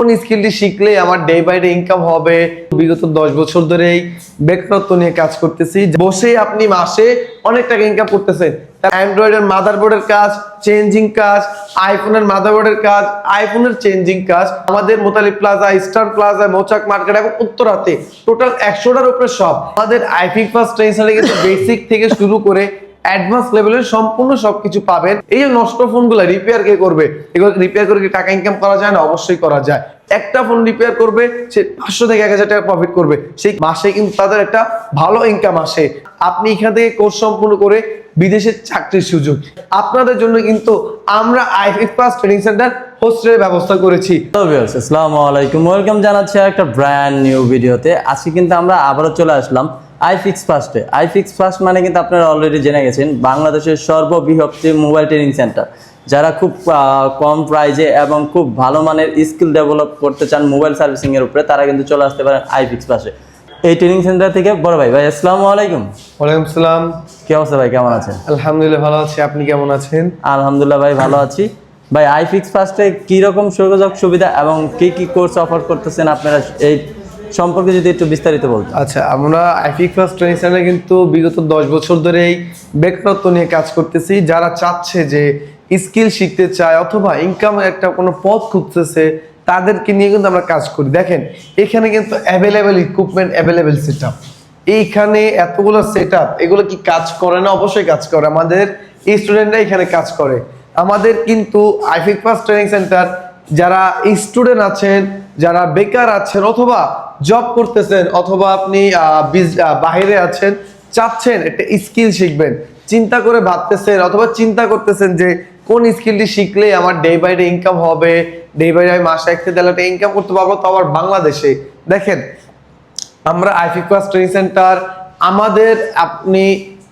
কোন স্কিলটি শিখলে আমার ডে বাই ডে ইনকাম হবে। বিগত 10 বছর ধরে বেকারত্ব নিয়ে কাজ করতেছি। বসে আপনি মাসে অনেক টাকা ইনকাম করতেছেন। অ্যান্ড্রয়েডের মাদারবোর্ডের কাজ, চেঞ্জিং কাজ, আইফোনের মাদারবোর্ডের কাজ, আইফোনের চেঞ্জিং কাজ, আমাদের মোতালিব প্লাজা, স্টার প্লাজা, মৌচাক মার্কেট এবং উত্তরাতে টোটাল 100টার উপরে সব আমাদের আইফিক ফার্স্ট ট্রেনিং কিন্তু বেসিক থেকে শুরু করে অ্যাডভান্স লেভেলের সম্পূর্ণ সবকিছু পাবেন। এই যে নষ্ট ফোনগুলো রিপেয়ার কে করবে? এগুলো রিপেয়ার করে কি টাকা ইনকাম করা যায় না? অবশ্যই করা যায়। একটা ফোন রিপেয়ার করবে, সে 500 থেকে 1000 টাকা প্রফিট করবে, সেই মাসে কিন্তু তাদের একটা ভালো ইনকাম আসে। আপনি এখান থেকে কোর্স সম্পূর্ণ করে বিদেশে চাকরির সুযোগ আপনাদের জন্য কিন্তু আমরা আইফিক ফার্স্ট ট্রেনিং সেন্টার হোস্টেলের ব্যবস্থা করেছি। আসসালামু আলাইকুম, ওয়েলকাম জানাচ্ছি একটা ব্র্যান্ড নিউ ভিডিওতে। আজকে কিন্তু আমরা আবারও চলে আসলাম আইফিক্স ফার্স্টে। আইফিক্স ফার্স্ট মানে কিন্তু আপনারা অলরেডি জেনে গেছেন বাংলাদেশের সর্ববৃহৎ মোবাইল ট্রেনিং সেন্টার। যারা খুব কম প্রাইজে এবং খুব ভালো মানের স্কিল ডেভেলপ করতে চান মোবাইল সার্ভিসিং এর উপরে, তারা কিন্তু চলে আসতে পারেন আইফিক্স ফার্স্টে। এই ট্রেনিং সেন্টার থেকে বড় ভাই আসসালামু আলাইকুম। ওয়ালাইকুম আসসালাম। কি অবস্থা ভাই, কেমন আছেন? আলহামদুলিল্লাহ ভালো আছি, আপনি কেমন আছেন? আলহামদুলিল্লাহ ভাই ভালো আছি। ভাই আইফিক্স ফার্স্টে কি রকম সুযোগ সুবিধা এবং কি কি কোর্স অফার করতেছেন আপনারা, এই সম্পর্কে যদি একটু বিস্তারিত বলতেন। আচ্ছা, আমরা আইফিক ফার্স্ট ট্রেনিং সেন্টারে কিন্তু বিগত 10 বছর ধরেই বেকারত্ব নিয়ে কাজ করতেছি। যারা চাচ্ছে যে স্কিল শিখতে চায় অথবা ইনকামের একটা কোনো পথ খুঁজতেছে, তাদেরকে নিয়ে কিন্তু আমরা কাজ করি। দেখেন এখানে কিন্তু অ্যাভেলেবেল ইকুইপমেন্ট, অ্যাভেলেবেল সেটআপ। এইখানে এতগুলো সেটআপ, এগুলো কি কাজ করে না? অবশ্যই কাজ করে। আমাদের স্টুডেন্টরা এখানে কাজ করে। আমাদের কিন্তু আইফিক ফার্স্ট ট্রেনিং সেন্টার যারা স্টুডেন্ট আছেন, যারা বেকার আছেন অথবা জব করতেছেন, অথবা আপনি বাইরে আছেন, চাচ্ছেন একটা স্কিল শিখবেন, চিন্তা করে ভাবতেছেন অথবা চিন্তা করতেছেন যে কোন স্কিলটি শিখলে আমার ডে বাই ডে ইনকাম হবে, ডে বাই ডে মাসে 1 থেকে 1.5 লাখ ইনকাম করতে পারবো, তো আবার বাংলাদেশে। দেখেন আমরা আইফিক ফার্স্ট ট্রেনিং সেন্টার, আমাদের আপনি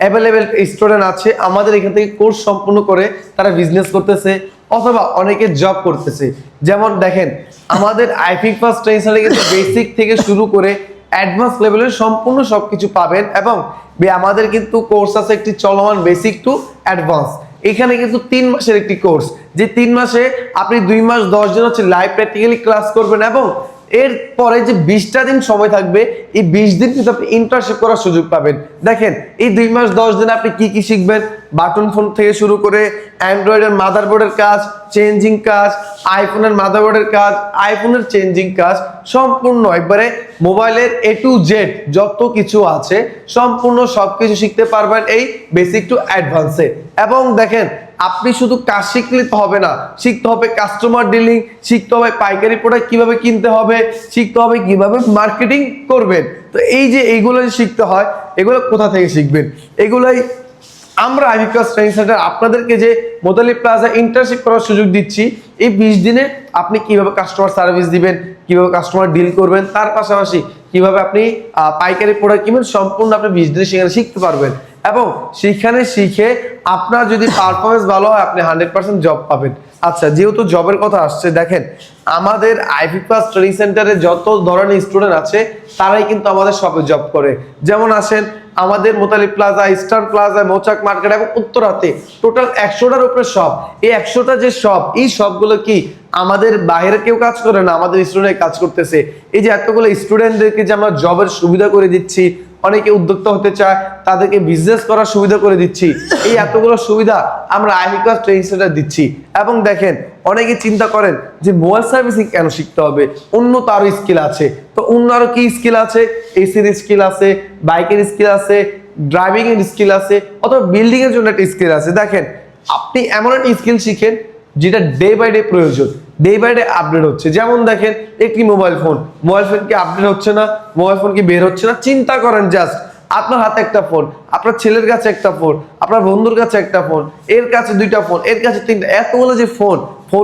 অ্যাভেলেবেল স্টুডেন্ট আছে, আমাদের এখান থেকে কোর্স সম্পূর্ণ করে তারা বিজনেস করতেছে অথবা অনেকে জব করতেছে। যেমন দেখেন আমাদের আইফিক ফার্স্ট ট্রেনিং সেন্টারে কিন্তু বেসিক থেকে শুরু করে অ্যাডভান্স লেভেলের সম্পূর্ণ সবকিছু পাবেন। এবং আমাদের কিন্তু কোর্স আছে একটি চলমান, বেসিক টু অ্যাডভান্স। এখানে কিন্তু 3 মাসের একটি কোর্স, যে 3 মাসে আপনি 2 মাস 10 দিন হচ্ছে লাইভ প্র্যাকটিক্যালি ক্লাস করবেন এবং এরপরে যে 20টা দিন সময় থাকবে, এই 20 দিন কিন্তু আপনি ইন্টার্নশিপ করার সুযোগ পাবেন। দেখেন এই 2 মাস 10 দিন আপনি কি কি শিখবেন? বাটন ফোন থেকে শুরু করে অ্যান্ড্রয়েডের মাদারবোর্ডের কাজ, চেঞ্জিং কাজ, আইফোনের মাদারবোর্ডের কাজ, আইফোনের চেঞ্জিং কাজ, সম্পূর্ণ একবারে মোবাইলের A to Z যত কিছু আছে সম্পূর্ণ সবকিছু শিখতে পারবেন এই বেসিক টু অ্যাডভান্সে। এবং দেখেন আপনি শুধু কাজ শিখলে তো হবে না, শিখতে হবে কাস্টমার ডিলিং, শিখতে হবে পাইকারি প্রোডাক্ট কিভাবে কিনতে হবে, শিখতে হবে কিভাবে মার্কেটিং করবেন। তো এই যে এইগুলো শিখতে হয়, এগুলো কোথা থেকে শিখবেন? এগুলাই আমরা আইফিক ফার্স্ট ট্রেনিং সেন্টার আপনাদেরকে যে মোতালিব প্লাজা ইন্টার্নশিপ করার সুযোগ দিচ্ছি। এই 20 দিনে আপনি কিভাবে কাস্টমার সার্ভিস দিবেন, কিভাবে কাস্টমার ডিল করবেন, তার পাশাপাশি কিভাবে আপনি পাইকারি প্রোডাক্ট কিনবেন, সম্পূর্ণ আপনি 20 দিনে সেখানে শিখতে পারবেন। এবং সেখানে শিখে আপনার যদি পারফরমেন্স ভালো হয়, আপনি 100% জব পাবেন। আচ্ছা, যেহেতু জবের কথা আসছে, দেখেন আমাদের আইফিক ফার্স্ট ট্রেনিং সেন্টারে যত ধরনের স্টুডেন্ট আছে তারাই কিন্তু আমাদের শপে জব করে। যেমন আসেন আমাদের মোতালিব প্লাজা, স্টার প্লাজা, মৌচাক মার্কেট এবং উত্তরাতে টোটাল 100টার উপরে শপ। এই 100টা যে শপ, এই শপগুলো কি আমাদের বাইরে কেউ কাজ করে না, আমাদের স্টুডেন্ট কাজ করতেছে। এই যে এতগুলো স্টুডেন্টদেরকে যে আমরা জবের সুবিধা করে দিচ্ছি, অনেকে উদ্যোক্তা হতে চায়, তাদেরকে বিজনেস করার সুবিধা করে দিচ্ছি, এই এতগুলো সুবিধা আমরা আইফিক ফার্স্ট ট্রেনিং সেন্টার দিচ্ছি। এবং দেখেন অনেকে চিন্তা করেন যে মোবাইল সার্ভিসিং কেন শিখতে হবে, অন্য তো আরো স্কিল আছে। তো অন্য আরো কি স্কিল আছে? এসির স্কিল আছে, বাইকের স্কিল আছে, ড্রাইভিং এর স্কিল আছে, অথবা বিল্ডিং এর জন্য একটা স্কিল আছে। দেখেন আপনি এমন একটা স্কিল শিখেন যেটা ডে বাই ডে প্রয়োজন, ডে বাই ডে আপডেট হচ্ছে। যেমন দেখেন একটি মোবাইল ফোন কি আপডেট হচ্ছে না? মোবাইল ফোন কি বের হচ্ছে না? চিন্তা করেন জাস্ট আপনার হাতে একটা ফোন, আপনার ছেলের কাছে একটা ফোন, আপনার বন্ধুর কাছে একটা ফোন, এর কাছে 2টা ফোন, এর কাছে 3টা, এতগুলো যে ফোন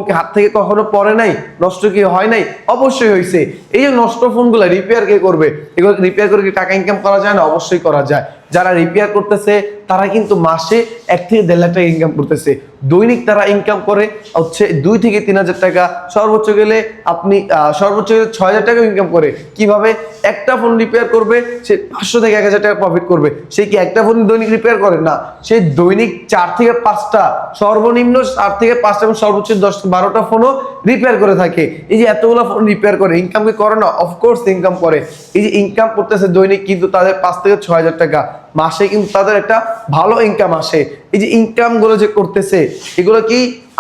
কি হাত থেকে কখনো পড়ে নাই? নষ্ট কি হয় নাই? অবশ্যই হয়েছে। এই যে নষ্ট ফোনগুলো রিপেয়ার কে করবে? এগুলো রিপেয়ার করে কি টাকা ইনকাম করা যায় না? অবশ্যই করা যায়। যারা রিপেয়ার করতেছে তারা কিন্তু মাসে 1 থেকে 1.5 লাখ টাকা ইনকাম করতেছে। দৈনিক তারা ইনকাম করে হচ্ছে 2 থেকে 3 হাজার টাকা, সর্বোচ্চ গেলে 6,000 টাকা ইনকাম করে। কিভাবে? একটা ফোন রিপেয়ার করবে, সে 500 থেকে 1,000 টাকা প্রফিট করবে। সে কি একটা ফোন দৈনিক রিপেয়ার করে? না, সে দৈনিক 4 থেকে 5টা, সর্বনিম্ন 4 থেকে 5টা এবং সর্বোচ্চ 10 থেকে 12টা ফোনও রিপেয়ার করে থাকে। এই যে এতগুলো ফোন রিপেয়ার করে, ইনকাম কি করে না? অফকোর্স ইনকাম করে। এই যে ইনকাম করতেছে দৈনিক কিন্তু তাদের 5 থেকে 6,000 টাকা, মাসে কিন্তু তাদের একটা ভালো ইনকাম আসে। এই যে ইনকাম গুলো যে করতেছে, এগুলো কি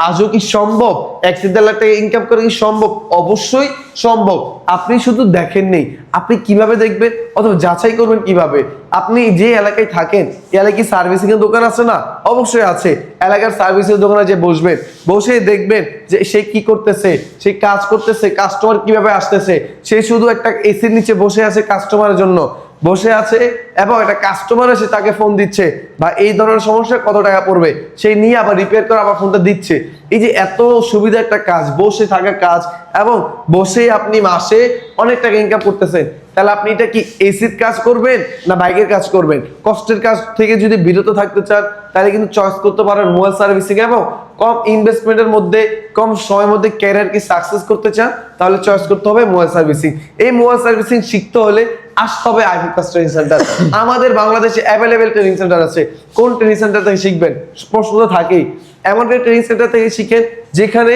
আজও কি সম্ভব? 1 থেকে 1.5 লাখ টাকা ইনকাম করে কি সম্ভব? অবশ্যই সম্ভব। আপনি শুধু দেখেননি, আপনি কিভাবে দেখবেন অথবা যাচাই করবেন কিভাবে? আপনি যে এলাকায় থাকেন, এই এলাকায় সার্ভিসিং এর দোকান আছে না? অবশ্যই আছে। এলাকার সার্ভিসিং এর দোকানে যে বসবেন, বসে দেখবেন যে সে কি করতেছে, সে কাজ করতেছে, কাস্টমার কিভাবে আসতেছে। সে শুধু একটা এসির নিচে বসে আছে কাস্টমারের জন্য বসে আছে, এবং একটা কাস্টমার এসে তাকে ফোন দিচ্ছে বা এই ধরনের সমস্যা কত টাকা পড়বে, সেই নিয়ে আবার রিপেয়ার করে আবার ফোনটা দিচ্ছে। এই যে এত সুবিধা একটা কাজ, বসে থাকা কাজ, এবং বসে আপনি মাসে অনেক টাকা ইনকাম করতেছেন। তাহলে আপনি এটা কি এসির কাজ করবেন না বাইকের কাজ করবেন? কষ্টের কাজ থেকে যদি বিরত থাকতে চান, তাহলে কিন্তু চয়েস করতে পারেন মোবাইল সার্ভিসিং, এবং কম ইনভেস্টমেন্টের মধ্যে কম সময়ের মধ্যে ক্যারিয়ার কি সাকসেস করতে চান, তাহলে চয়েস করতে হবে মোবাইল সার্ভিসিং। এই মোবাইল সার্ভিসিং শিখতে হলে আসতে হবে আইফিক্স ট্রেনিং সেন্টার। আমাদের বাংলাদেশে অ্যাভেলেবেল ট্রেনিং সেন্টার আছে। কোন ট্রেনিং সেন্টার থেকে শিখবেন? প্রশ্ন তো থাকেই। এমন একটা ট্রেনিং সেন্টার থেকে শিখেন যেখানে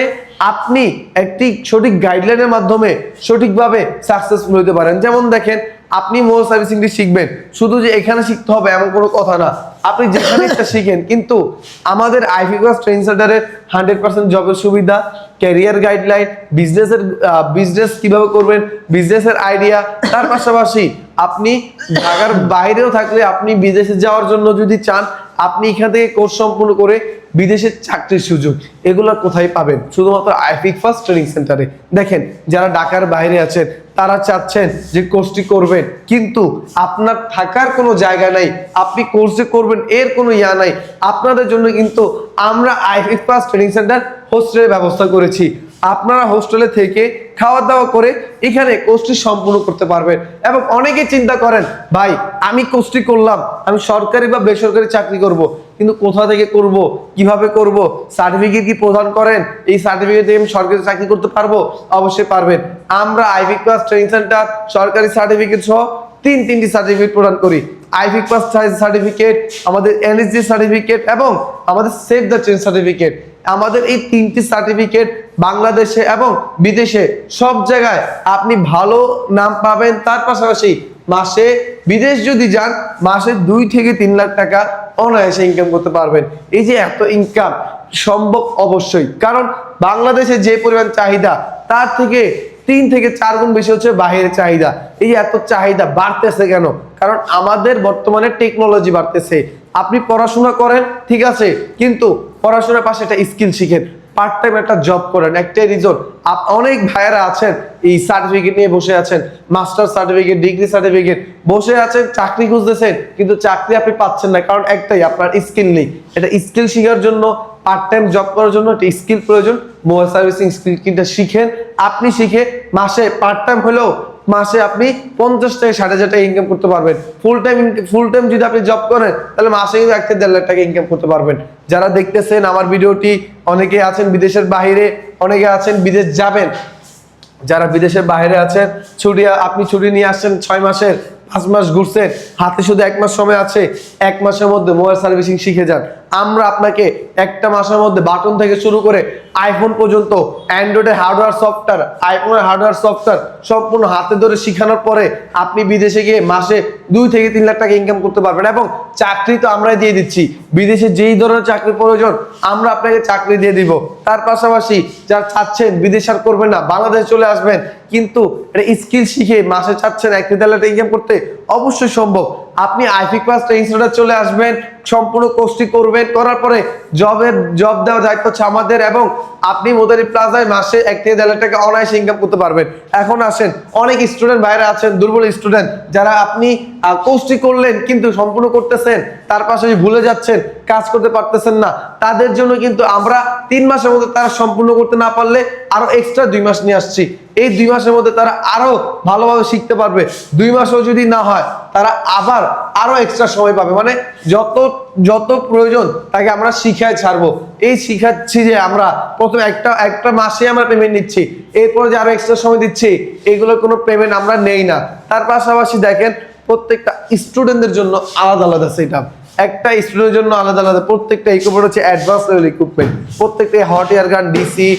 আপনি একটি সঠিক গাইডলাইনের মাধ্যমে সঠিকভাবে সাকসেসফুল হতে পারেন। যেমন দেখেন, আপনি মোবাইল সার্ভিসিংটি শিখবেন, শুধু যে এখানে শিখতে হবে এমন কোনো কথা না, আপনি যেখানে একটা শিখেন। কিন্তু আমাদের আইফিক্স ট্রেনিং সেন্টারে 100% জবের সুবিধা, ক্যারিয়ার গাইডলাইন, বিজনেস কিভাবে করবেন, বিজনেসের আইডিয়া, তার পাশাপাশি আপনি ঢাকার বাইরেও থাকলে আপনি বিদেশে যাওয়ার জন্য যদি চান, আপনি এখান থেকে কোর্স সম্পূর্ণ করে বিদেশের চাকরির সুযোগ, এগুলো কোথায় পাবেন? শুধুমাত্র আইফিক্স ট্রেনিং সেন্টারে। দেখেন, যারা ঢাকার বাইরে আছেন তারা চাচ্ছেন যে কোর্সটি করবেন, কিন্তু আপনার থাকার কোনো জায়গা নাই, আপনি কোর্সে করবেন এর কোনো ইয়া নাই। আপনাদের জন্য কিন্তু আমরা আইফিক্স ট্রেনিং সেন্টার হোস্টেলের ব্যবস্থা করেছি। আপনারা হোস্টেলে থেকে খাওয়া দাওয়া করে এখানে কোর্সটি সম্পূর্ণ করতে পারবেন। এবং অনেকে চিন্তা করেন, ভাই আমি কোর্সটি করলাম, আমি সরকারি বা বেসরকারি চাকরি করব, কিন্তু কোথা থেকে করব, কিভাবে করব, সার্টিফিকেট কি প্রদান করেন? এই সার্টিফিকেট দিয়ে আমি সরকারি চাকরি করতে পারবো? অবশ্যই পারবেন। আমরা আইফিক্স ট্রেনিং সেন্টার সরকারি সার্টিফিকেট সহ তিনটি সার্টিফিকেট প্রদান করি। আইফিক্স সার্টিফিকেট, আমাদের এনএসজি সার্টিফিকেট, এবং আমাদের সেভ দ্য চেঞ্জ সার্টিফিকেট। আমাদের এই 3টি সার্টিফিকেট বাংলাদেশে এবং বিদেশে সব জায়গায় আপনি ভালো নাম পাবেন। তার পাশাপাশি মাসে বিদেশ যদি যান, মাসে 2 থেকে 3 লাখ টাকা অনায়াসে ইনকাম করতে পারবেন। এই যে এত ইনকাম সম্ভব অবশ্যই, কারণ বাংলাদেশে যে পরিমাণ চাহিদা, তার থেকে 3 থেকে 4 গুণ বেশি হচ্ছে বাইরের চাহিদা। এই যে এত চাহিদা বাড়তেছে কেন? কারণ আমাদের বর্তমানে টেকনোলজি বাড়তেছে। আপনি পড়াশোনা করেন, ঠিক আছে, কিন্তু পড়াশোনার পাশে একটা স্কিল শিখেন, পার্ট টাইম একটা জব করেন। একটাই রিজন, অনেক ভাইয়েরা আছেন এই সার্টিফিকেট নিয়ে বসে আছেন, মাস্টার সার্টিফিকেট, ডিগ্রি সার্টিফিকেট বসে আছেন, চাকরি খুঁজতেছেন, কিন্তু চাকরি আপনি পাচ্ছেন না, কারণ একটাই, আপনার স্কিল নেই। এটা স্কিল শেখার জন্য, পার্ট টাইম জব করার জন্য একটা স্কিল প্রয়োজন। মোবাইল সার্ভিসিং স্কিলটা শিখেন। আপনি শিখে মাসে পার্ট টাইম হলেও মাসে আপনি 50 থেকে 60,000 টাকা ইনকাম করতে পারবেন। ফুল টাইম যদি আপনি জব করেন, তাহলে মাসে কিন্তু 1 থেকে 1.5 লাখ টাকা ইনকাম করতে পারবেন। যারা দেখতেছেন আমার ভিডিওটি, অনেকে আছেন বিদেশের বাইরে, অনেকে আছেন বিদেশ যাবেন। যারা বিদেশের বাইরে আছেন, আপনি ছুটি নিয়ে আসছেন 6 মাসের, 5 মাস ঘুরছেন, হাতে শুধু 1 মাস সময় আছে, 1 মাসের মধ্যে মোবাইল সার্ভিসিং শিখে যান। আমরা আপনাকে একটা মাসের মধ্যে বাটন থেকে শুরু করে আইফোন পর্যন্ত, অ্যান্ড্রয়েডের হার্ডওয়্যার সফটওয়্যার, আইফোনের হার্ডওয়্যার সফটওয়্যার সম্পূর্ণ হাতে ধরে শেখানোর পরে আপনি বিদেশে গিয়ে মাসে 2 থেকে 3 লাখ টাকা ইনকাম করতে পারবেন। এবং চাকরি তো আমরাই দিয়ে দিচ্ছি। বিদেশে যেই ধরনের চাকরির প্রয়োজন আমরা আপনাকে চাকরি দিয়ে দিব। তার পাশাপাশি যারা চাচ্ছেন বিদেশ আর করবেন না, বাংলাদেশে চলে আসবেন, কিন্তু এটা স্কিল শিখে মাসে চাচ্ছেন 1 থেকে 1.5 লাখ টাকা ইনকাম করতে, অবশ্যই সম্ভব। আপনি আইফিক্স ট্রেনিং সেন্টার চলে আসবেন, সম্পূর্ণ কোর্সটি করবেন, করার পরে জব দেওয়ার দায়িত্ব হচ্ছে আমাদের, এবং আপনি মোতালিব প্লাজায় মাসে 1 থেকে 1.5 লাখ টাকা অনায়াসে ইনকাম করতে পারবেন। এখন আসেন, অনেক স্টুডেন্ট বাইরে আছেন, দুর্বল স্টুডেন্ট, যারা আপনি কোর্সটি করলেন কিন্তু সম্পূর্ণ করতেছেন, তার পাশে ভুলে যাচ্ছেন, কাজ করতে পারতেছেন না, তাদের জন্য কিন্তু আমরা 3 মাসের মধ্যে তারা সম্পূর্ণ করতে না পারলে আরো এক্সট্রা 2 মাস নিয়ে আসছি। এই 2 মাসের মধ্যে তারা আরো ভালোভাবে শিখতে পারবে। 2 মাসও যদি না হয়, তারা আবার আরো এক্সট্রা সময় পাবে। মানে যত প্রয়োজন তাকে আমরা শিখায় ছাড়বো। এই শিখাচ্ছি যে আমরা প্রথম একটা মাসে আমরা পেমেন্ট নিচ্ছি, এরপরে যে আরো এক্সট্রা সময় দিচ্ছি, এগুলোর কোনো পেমেন্ট আমরা নেই না। তার পাশাপাশি দেখেন, প্রত্যেকটা স্টুডেন্টদের জন্য আলাদা আলাদা সেটআপ, একটা স্টুডেন্টের জন্য আলাদা আলাদা। প্রত্যেকটা ইকুইপমেন্ট হচ্ছে অ্যাডভান্স লেভেল ইকুইপমেন্ট। প্রত্যেকটা হট এয়ার গান, ডিসি,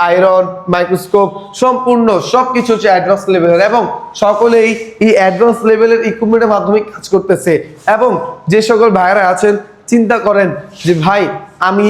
আয়রন, মাইক্রোস্কোপ, সম্পূর্ণ সবকিছু হচ্ছে অ্যাডভান্স লেভেলের, এবং সকলেই এই অ্যাডভান্স লেভেলের ইকুইপমেন্টের মাধ্যমে কাজ করতেছে। এবং যে সকল ভাইরা আছেন, চিন্তা করেন যে ভাই আমি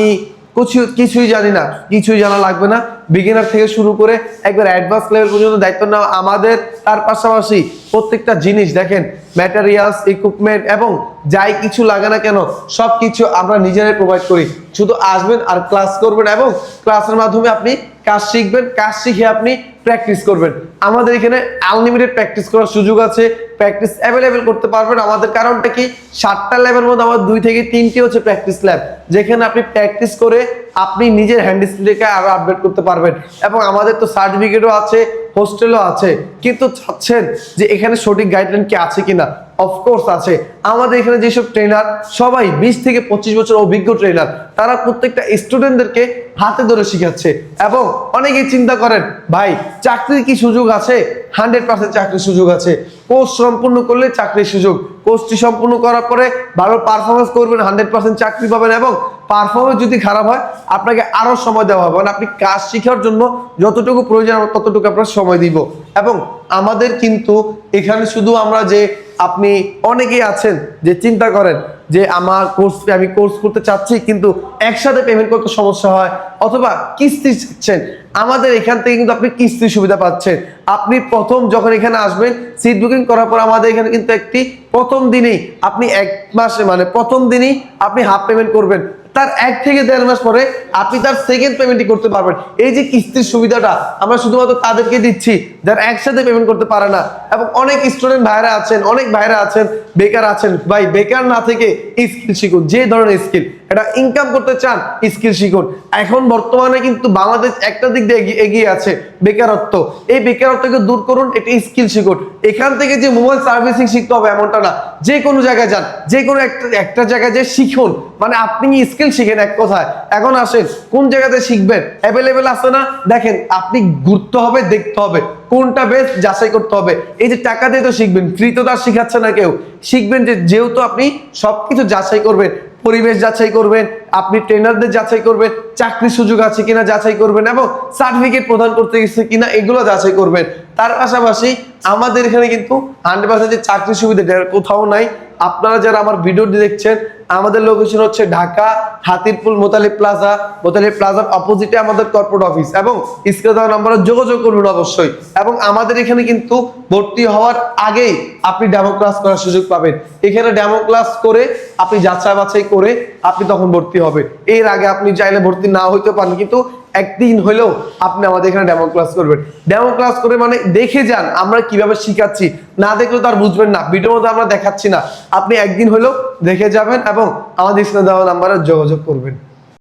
কিছুই জানি না, কিছুই জানা লাগবে না, বিগিনার থেকে শুরু করে একবার অ্যাডভান্স লেভেল পর্যন্ত দায়িত্ব নেওয়া আমাদের। তার পাশাপাশি প্রত্যেকটা জিনিস দেখেন, ম্যাটেরিয়ালস, ইকুইপমেন্ট এবং যাই কিছু লাগে না কেন, সব কিছু আমরা নিজেরাই প্রোভাইড করি। শুধু আসবেন আর ক্লাস করবেন, এবং ক্লাসের মাধ্যমে আপনি কাজ শিখবেন, কাজ শিখে আপনি প্র্যাকটিস করবেন। আমাদের এখানে আনলিমিটেড প্র্যাকটিস করার সুযোগ আছে, প্র্যাকটিস অ্যাভেলেবেল করতে পারবেন আমাদের। কারণটা কি, 7টা ল্যাবের মধ্যে আমার 2 থেকে 3টি হচ্ছে প্র্যাকটিস ল্যাব, যেখানে আপনি প্র্যাকটিস করে আপনি নিজের হ্যান্ড স্কিলকে আরো আপডেট করতে পারবেন। এবং আমাদের তো সার্টিফিকেটও আছে, হোস্টেলও আছে। কিন্তু চাচ্ছেন যে এখানে সঠিক গাইডলাইন কি আছে কিনা? অফকোর্স আছে। আমাদের এখানে যেসব ট্রেনার, সবাই 20 থেকে 25 বছর অভিজ্ঞ ট্রেনার, তারা প্রত্যেকটা স্টুডেন্টদেরকে হাতে ধরে শিখাচ্ছে। এবং অনেকেই চিন্তা করেন ভাই চাকরির কি সুযোগ আছে? 100% চাকরির সুযোগ আছে। কোর্স সম্পূর্ণ করলে চাকরির সুযোগ, কোর্সটি সম্পূর্ণ করার পরে ভালো পারফরমেন্স করবেন, 100% চাকরি পাবেন। এবং পারফরমেন্স যদি খারাপ হয়, আপনাকে আরো সময় দেওয়া হবে, মানে আপনি কাজ শেখার জন্য যতটুকু প্রয়োজন আমরা ততটুকু আপনার সময় দিব। এবং আমাদের কিন্তু এখানে শুধু আমরা যে, আপনি অনেকেই আছেন যে চিন্তা করেন যে আমি কোর্স করতে চাচ্ছি কিন্তু একসাথে পেমেন্ট করতে সমস্যা হয়, অথবা কিস্তি চাচ্ছেন, আমাদের এখান থেকে কিন্তু আপনি কিস্তির সুবিধা পাচ্ছেন। আপনি প্রথম যখন এখানে আসবেন, সিট বুকিং করার পর আমাদের এখানে কিন্তু প্রথম দিনেই আপনি 1 মাসে, মানে প্রথম দিনই আপনি হাফ পেমেন্ট করবেন, তার 1 থেকে 1.5 মাস পরে আপনি তার সেকেন্ড পেমেন্টই করতে পারবেন। এই যে কিস্তির সুবিধাটা আমরা শুধুমাত্র তাদেরকে দিচ্ছি যারা একসাথে পেমেন্ট করতে পারে না। এবং অনেক স্টুডেন্ট ভাইরা আছেন, অনেক ভাইরা আছেন বেকার আছেন, ভাই বেকার না থেকে স্কিল শিখুন, যে ধরনের স্কিল, এটা ইনকাম করতে চান স্কিল শিখুন। এখন বর্তমানে কিন্তু বাংলাদেশ একটা দিক দিয়ে এগিয়ে আছে, বেকারত্ব। এই বেকারত্বকে দূর করুন, এটা স্কিল শিখুন। এখান থেকে যে মোবাইল সার্ভিসিং শিখতে হবে এমনটা না, যে কোনো জায়গায় যান, যে কোনো একটা জায়গায় যে শিখুন, মানে আপনি স্কিল শিখেন এক কথায়। এখন আসেন কোন জায়গাতে শিখবেন, অ্যাভেলেবেল আছে না, দেখেন আপনি ঘুরতে হবে, দেখতে হবে কোনটা বেস্ট, যাচাই করতে হবে। এই যে টাকা দিয়ে তো শিখবেন, ফ্রি তো তার শিখাচ্ছে না কেউ। শিখবেন যেহেতু আপনি সবকিছু যাচাই করবেন, পরিবেশ যাচাই করবেন, আপনি ট্রেনারদের যাচাই করবেন, চাকরির সুযোগ আছে কিনা যাচাই করবেন, এবং সার্টিফিকেট প্রদান করতে গেছে কিনা এগুলো যাচাই করবেন। তার পাশাপাশি আমাদের এখানে কিন্তু 100% যে চাকরির সুবিধা কোথাও নাই। আপনারা যারা আমার ভিডিওটি দেখছেন, আমাদের লোকেশন হচ্ছে ঢাকা হাতিরপুল মোতালিব প্লাজার অপোজিটে আমাদের কর্পোরেট অফিস, এবং স্ক্রিনে দেওয়া নম্বরে যোগাযোগ করবেন অবশ্যই। এবং আমাদের এখানে কিন্তু ভর্তি হওয়ার আগেই আপনি ডেমো ক্লাস করার সুযোগ পাবেন। এখানে ডেমো ক্লাস করে আপনি যাচাই বাছাই করে আপনি তখন ভর্তি হবেন। এর আগে আপনি চাইলে ভর্তি না হইতে পারেন, কিন্তু একদিন হলেও আপনি আমাদের এখানে ডেমো ক্লাস করবেন। ডেমো ক্লাস করে মানে দেখে যান আমরা কিভাবে শিখাচ্ছি, না দেখলে তো আর বুঝবেন না, ভিডিওর মধ্যে আমরা দেখাচ্ছি না। আপনি একদিন হলেও দেখে যাবেন এবং আমাদের স্ক্রিনে দেওয়া নাম্বারে যোগাযোগ করবেন।